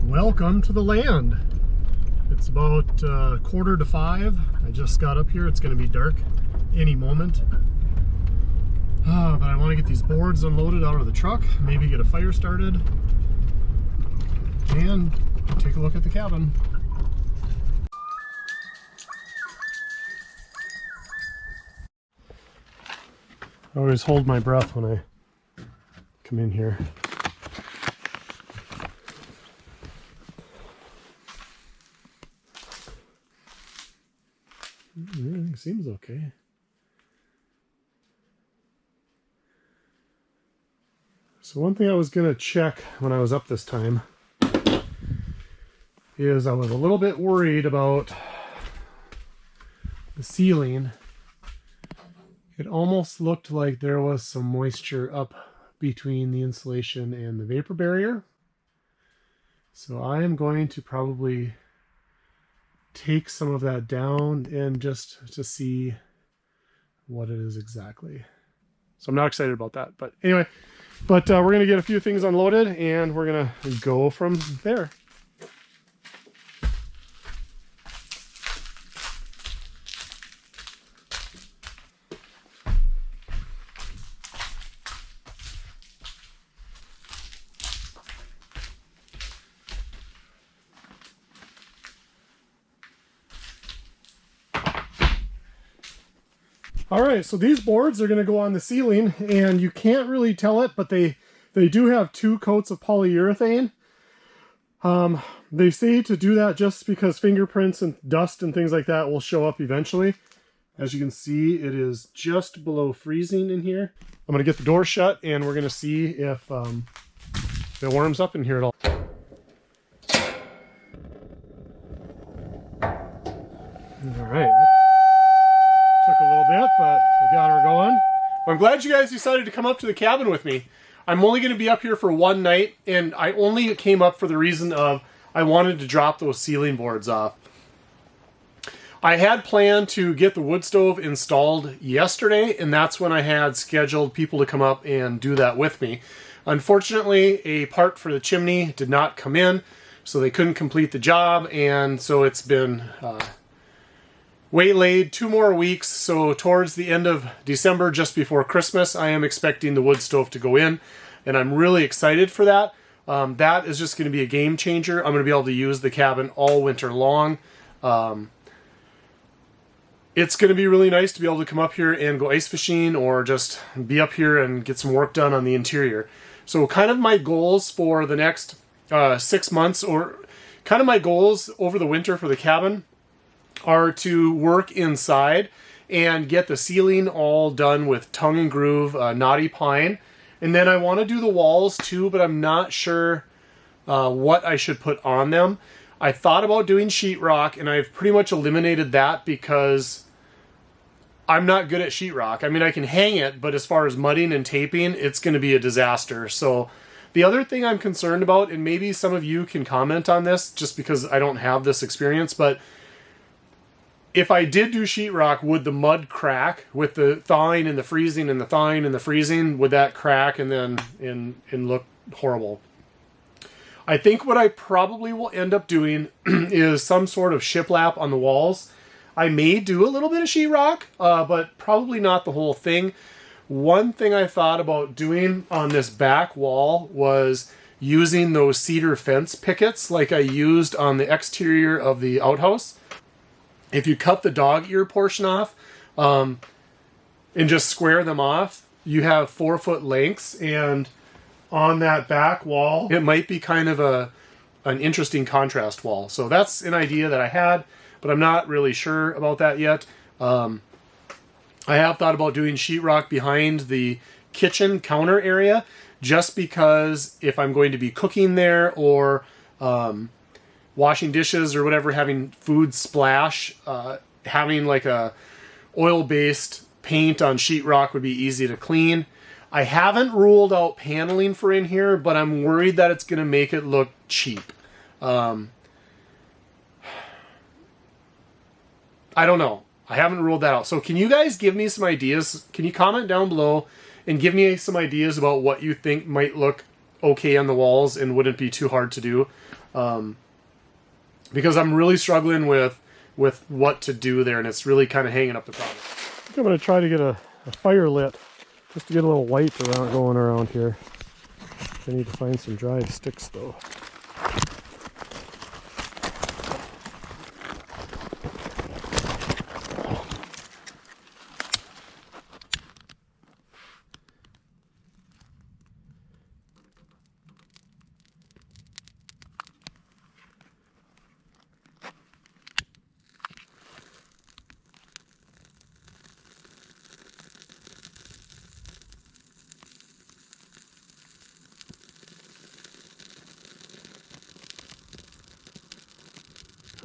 Welcome to the land. It's about 4:45. I just got up here. It's going to be dark any moment. But I want to get these boards unloaded out of the truck, maybe get a fire started, and take a look at the cabin. I always hold my breath when I come in here. Everything seems okay. So one thing I was going to check when I was up this time is I was a little bit worried about the ceiling. It almost looked like there was some moisture up between the insulation and the vapor barrier. So I am going to probably take some of that down and just to see what it is exactly. So I'm not excited about that, but anyway, we're going to get a few things unloaded and we're going to go from there. All right, so these boards are going to go on the ceiling, and you can't really tell it, but they do have 2 coats of polyurethane. They say to do that just because fingerprints and dust and things like that will show up eventually. As you can see, it is just below freezing in here. I'm going to get the door shut, and we're going to see if it warms up in here at all. All right. Took a little bit, but we got her going. Well, I'm glad you guys decided to come up to the cabin with me. I'm only going to be up here for one night, and I only came up for the reason of I wanted to drop those ceiling boards off. I had planned to get the wood stove installed yesterday, and that's when I had scheduled people to come up and do that with me. Unfortunately, a part for the chimney did not come in, so they couldn't complete the job, and so it's been waylaid 2 more weeks. So towards the end of December, just before Christmas, I am expecting the wood stove to go in, and I'm really excited for that. That is just going to be a game changer. I'm going to be able to use the cabin all winter long. It's going to be really nice to be able to come up here and go ice fishing, or just be up here and get some work done on the interior. So kind of my goals for the next 6 months, or kind of my goals over the winter for the cabin, are to work inside and get the ceiling all done with tongue and groove knotty pine. And then I want to do the walls too, but I'm not sure what I should put on them. I thought about doing sheetrock, and I've pretty much eliminated that because I'm not good at sheetrock. I mean, I can hang it, but as far as mudding and taping, it's going to be a disaster. So the other thing I'm concerned about, and maybe some of you can comment on this just because I don't have this experience, but if I did do sheetrock, would the mud crack with the thawing and the freezing and the thawing and the freezing? Would that crack and then and look horrible? I think what I probably will end up doing is some sort of shiplap on the walls. I may do a little bit of sheetrock, but probably not the whole thing. One thing I thought about doing on this back wall was using those cedar fence pickets like I used on the exterior of the outhouse. If you cut the dog ear portion off and just square them off, you have 4-foot lengths, and on that back wall, it might be kind of an interesting contrast wall. So that's an idea that I had, but I'm not really sure about that yet. I have thought about doing sheetrock behind the kitchen counter area, just because if I'm going to be cooking there or washing dishes or whatever, having food splash, having like a oil-based paint on sheetrock would be easy to clean. I haven't ruled out paneling for in here, but I'm worried that it's going to make it look cheap. I don't know. I haven't ruled that out. So can you guys give me some ideas? Can you comment down below and give me some ideas about what you think might look okay on the walls and wouldn't be too hard to do. Because I'm really struggling with what to do there, and it's really kind of hanging up the project. I think I'm going to try to get a fire lit just to get a little light going around here. I need to find some dried sticks though.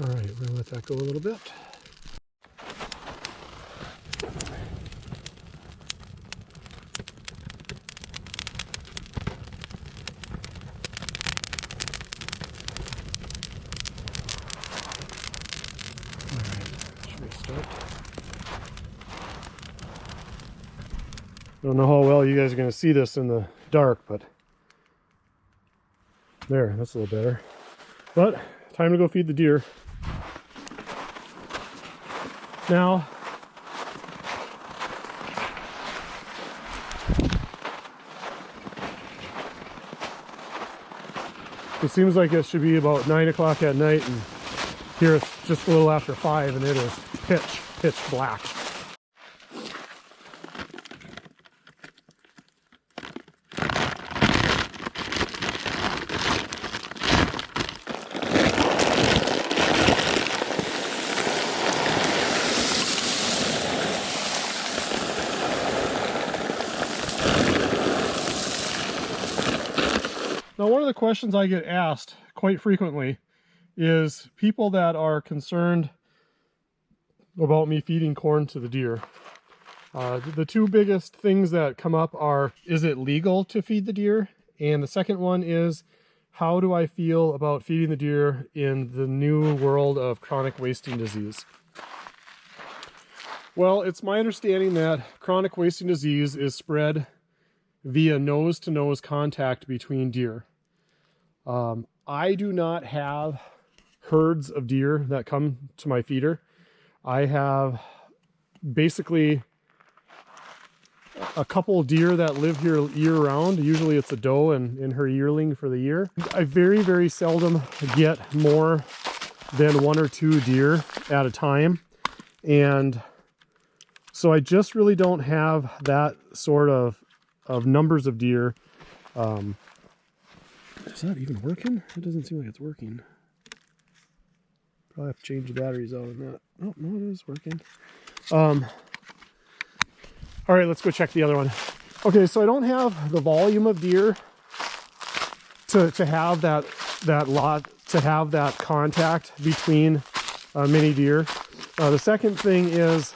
All right, we're gonna let that go a little bit. All right, should we start? I don't know how well you guys are gonna see this in the dark, but there, that's a little better. But time to go feed the deer. Now, it seems like it should be about 9 o'clock at night, and here it's just a little after 5, and it is pitch black. Now, one of the questions I get asked quite frequently is people that are concerned about me feeding corn to the deer. The two biggest things that come up are, is it legal to feed the deer? And the second one is, how do I feel about feeding the deer in the new world of chronic wasting disease? Well, it's my understanding that chronic wasting disease is spread via nose-to-nose contact between deer. I do not have herds of deer that come to my feeder. I have basically a couple of deer that live here year-round. Usually it's a doe and her yearling for the year. I very, very seldom get more than 1 or 2 deer at a time. And so I just really don't have that sort of numbers of deer. Is that even working? It doesn't seem like it's working. Probably have to change the batteries out on that. Oh, no, it is working. All right, let's go check the other one. Okay, so I don't have the volume of deer to have that contact between many deer. The second thing is,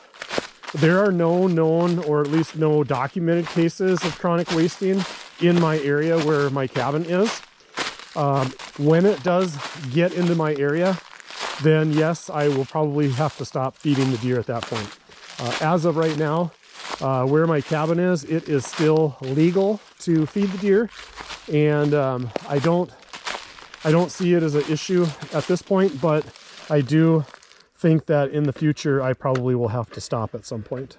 there are no known, or at least no documented cases of chronic wasting in my area where my cabin is. When it does get into my area, then yes, I will probably have to stop feeding the deer at that point. As of right now, where my cabin is, it is still legal to feed the deer, and I don't see it as an issue at this point, but I do think that in the future I probably will have to stop at some point.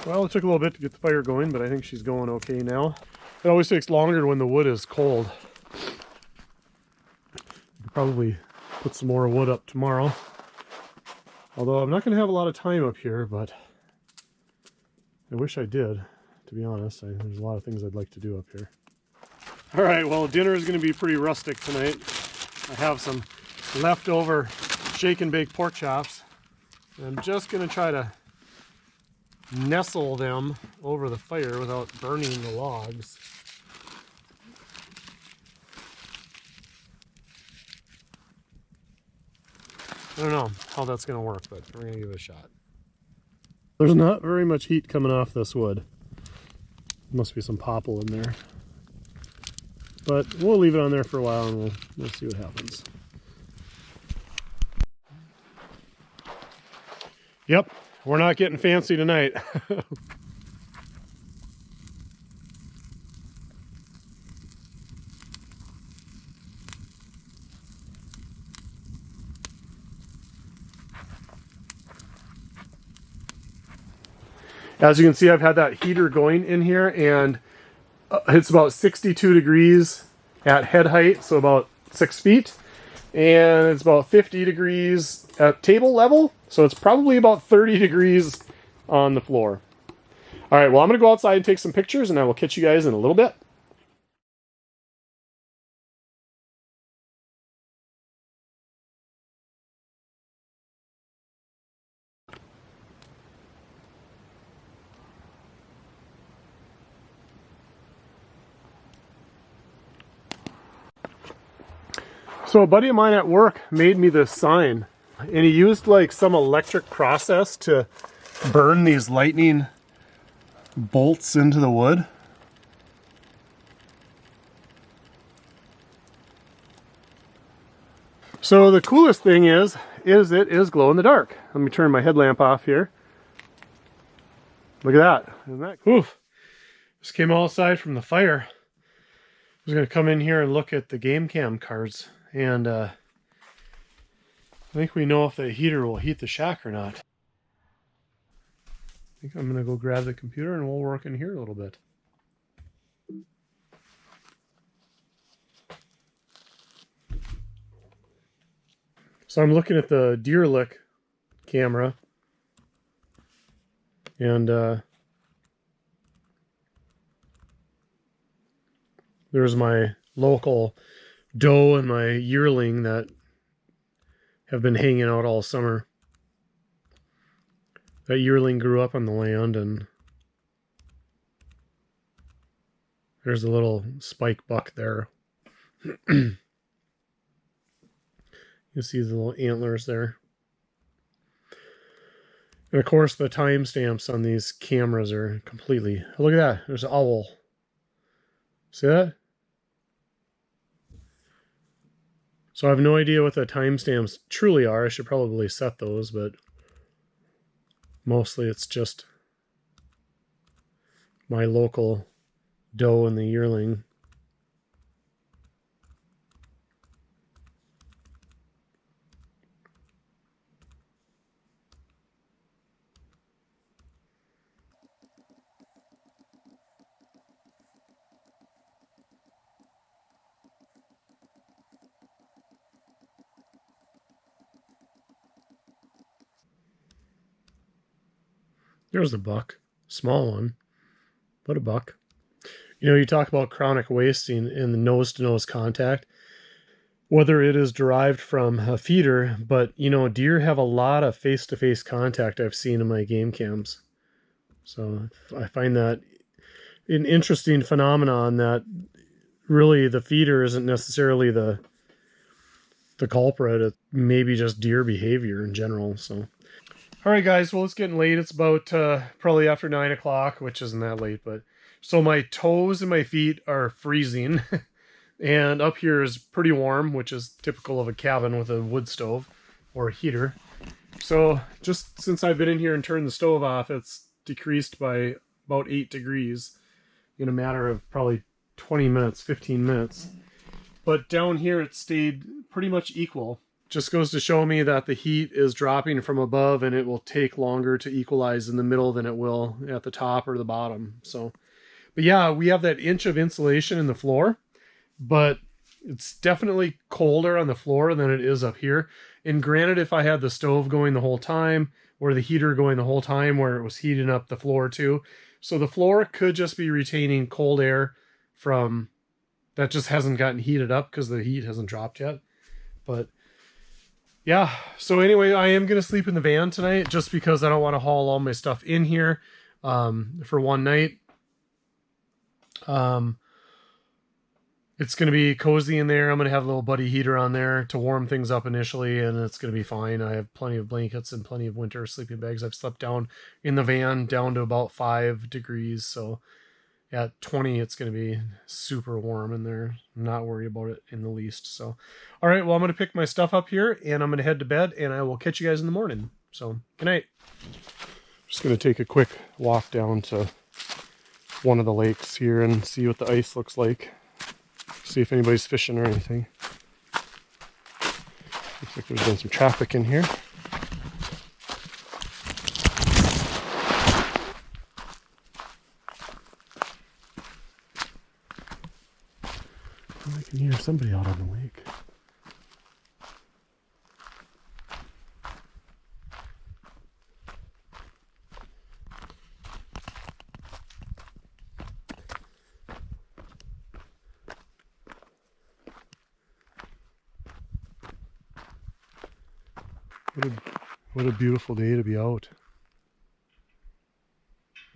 Well, it took a little bit to get the fire going, but I think she's going okay now. It always takes longer when the wood is cold. Could probably put some more wood up tomorrow. Although I'm not going to have a lot of time up here, but I wish I did, to be honest. There's a lot of things I'd like to do up here. All right, well, dinner is going to be pretty rustic tonight. I have some leftover shake and bake pork chops. And I'm just going to try to nestle them over the fire without burning the logs. I don't know how that's going to work, but we're going to give it a shot. There's not very much heat coming off this wood. Must be some popple in there. But we'll leave it on there for a while and we'll see what happens. Yep, we're not getting fancy tonight. As you can see, I've had that heater going in here, and it's about 62 degrees at head height, so about 6 feet. And it's about 50 degrees at table level, so it's probably about 30 degrees on the floor. All right, well, I'm going to go outside and take some pictures, and I will catch you guys in a little bit. So a buddy of mine at work made me this sign, and he used like some electric process to burn these lightning bolts into the wood. So the coolest thing is it is glow in the dark. Let me turn my headlamp off here. Look at that. Isn't that cool? Oof. Just came outside from the fire. I was going to come in here and look at the game cam cards, and I think we know if the heater will heat the shack or not. I think I'm going to go grab the computer and we'll work in here a little bit. So I'm looking at the deer lick camera, and there's my local doe and my yearling that have been hanging out all summer. That yearling grew up on the land, and there's a little spike buck there. You see the little antlers there. And of course the timestamps on these cameras are completely... Look at that, there's an owl. See that? So I have no idea what the timestamps truly are. I should probably set those, but mostly it's just my local doe and the yearling. There's a buck. Small one, but a buck. You know, you talk about chronic wasting in the nose-to-nose contact, whether it is derived from a feeder, but, you know, deer have a lot of face-to-face contact I've seen in my game cams. So I find that an interesting phenomenon, that really the feeder isn't necessarily the culprit. It may be just deer behavior in general, so... All right, guys, well, it's getting late. It's about probably after 9 o'clock, which isn't that late, but so my toes and my feet are freezing, and up here is pretty warm, which is typical of a cabin with a wood stove or a heater. So just since I've been in here and turned the stove off, it's decreased by about 8 degrees in a matter of probably 20 minutes, 15 minutes. But down here, it stayed pretty much equal. Just goes to show me that the heat is dropping from above, and it will take longer to equalize in the middle than it will at the top or the bottom. So, but yeah, we have that inch of insulation in the floor, but it's definitely colder on the floor than it is up here. And granted, if I had the stove going the whole time, or the heater going the whole time, where it was heating up the floor too, so the floor could just be retaining cold air from that just hasn't gotten heated up because the heat hasn't dropped yet. But yeah, so anyway, I am going to sleep in the van tonight just because I don't want to haul all my stuff in here for one night. It's going to be cozy in there. I'm going to have a little buddy heater on there to warm things up initially, and it's going to be fine. I have plenty of blankets and plenty of winter sleeping bags. I've slept down in the van down to about 5 degrees, so at 20, it's going to be super warm in there. I'm not worried about it in the least. So, all right, well, I'm going to pick my stuff up here, and I'm going to head to bed, and I will catch you guys in the morning. So, good night. Just going to take a quick walk down to one of the lakes here and see what the ice looks like. See if anybody's fishing or anything. Looks like there's been some traffic in here. I can hear somebody out on the lake. What a beautiful day to be out.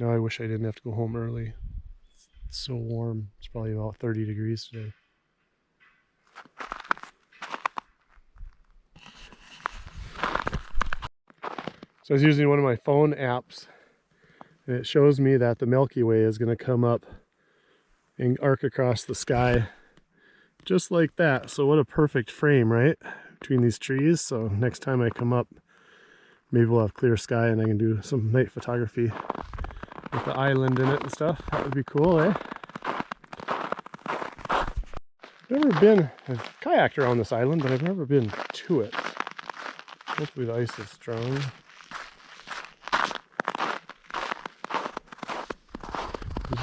Now I wish I didn't have to go home early. It's so warm. It's probably about 30 degrees today. So I was using one of my phone apps, and it shows me that the Milky Way is going to come up and arc across the sky just like that. So what a perfect frame, right? Between these trees. So next time I come up, maybe we'll have clear sky and I can do some night photography with the island in it and stuff. That would be cool, eh? Never been, I've kayaked around this island, but I've never been to it. Hopefully the ice is strong.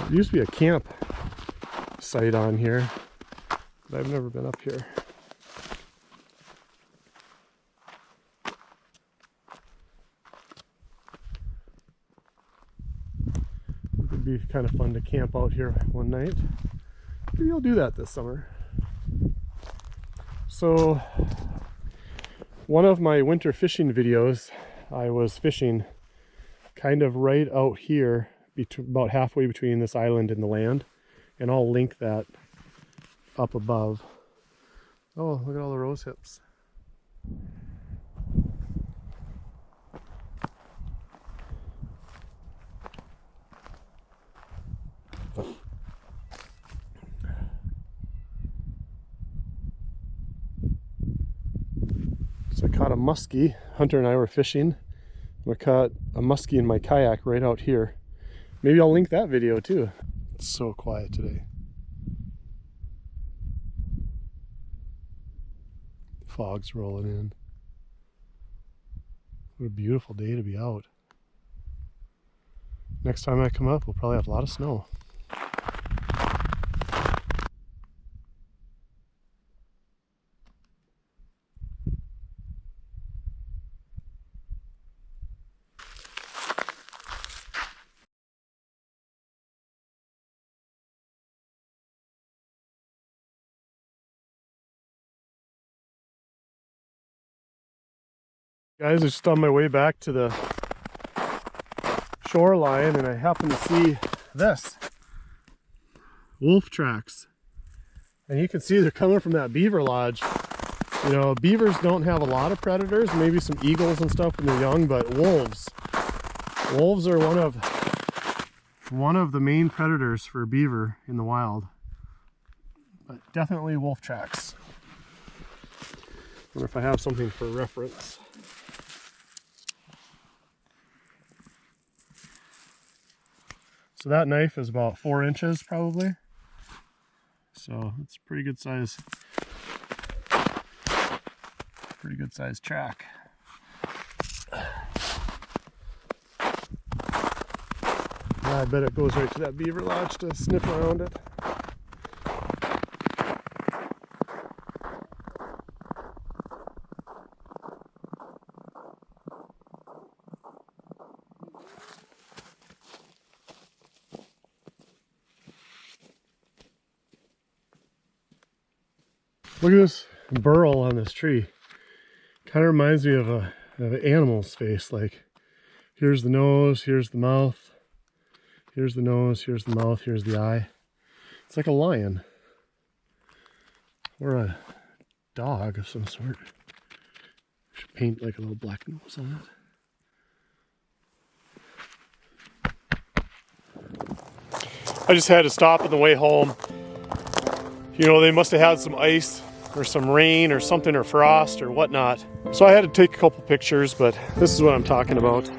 There used to be a camp site on here, but I've never been up here. It would be kind of fun to camp out here one night. Maybe I'll do that this summer. So, one of my winter fishing videos, I was fishing kind of right out here, about halfway between this island and the land, and I'll link that up above. Oh, look at all the rose hips. So I caught a muskie. Hunter and I were fishing. I caught a muskie in my kayak right out here. Maybe I'll link that video too. It's so quiet today. Fog's rolling in. What a beautiful day to be out. Next time I come up, we'll probably have a lot of snow. Guys, I'm just on my way back to the shoreline and I happen to see this. Wolf tracks. And you can see they're coming from that beaver lodge. You know, beavers don't have a lot of predators, maybe some eagles and stuff when they're young, but wolves. Wolves are one of the main predators for beaver in the wild. But definitely wolf tracks. Wonder if I have something for reference. So that knife is about 4 inches probably. So it's pretty good size. Pretty good size track. I bet it goes right to that beaver lodge to sniff around it. Look at this burl on this tree. Kind of reminds me of an animal's face. Like, here's the nose, here's the mouth, here's the nose, here's the mouth, here's the eye. It's like a lion. Or a dog of some sort. Should paint like a little black nose on it. I just had to stop on the way home. You know, they must have had some ice or some rain or something, or frost or whatnot. So I had to take a couple pictures, but this is what I'm talking about.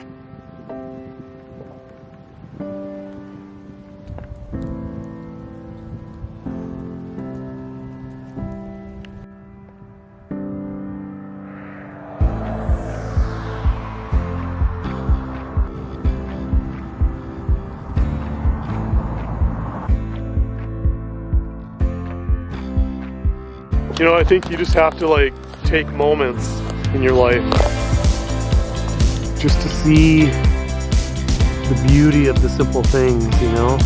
You know, I think you just have to like take moments in your life just to see the beauty of the simple things, you know?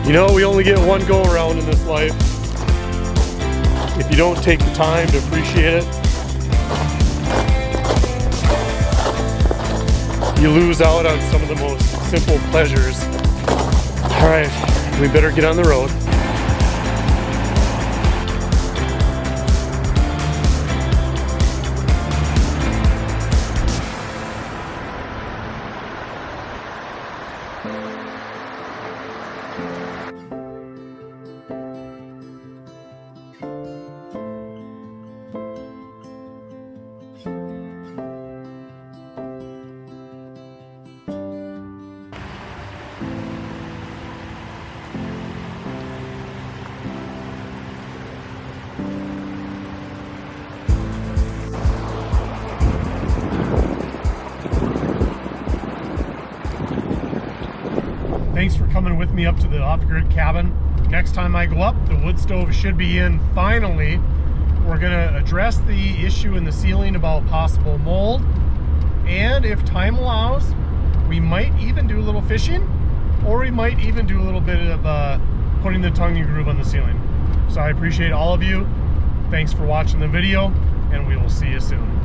You know, we only get one go around in this life. If you don't take the time to appreciate it, you lose out on some of the most simple pleasures. All right, we better get on the road. Thanks for coming with me up to the off-grid cabin. Next time I go up, the wood stove should be in finally. We're gonna address the issue in the ceiling about possible mold. And if time allows, we might even do a little fishing, or we might even do a little bit of putting the tongue and groove on the ceiling. So I appreciate all of you. Thanks for watching the video, and we will see you soon.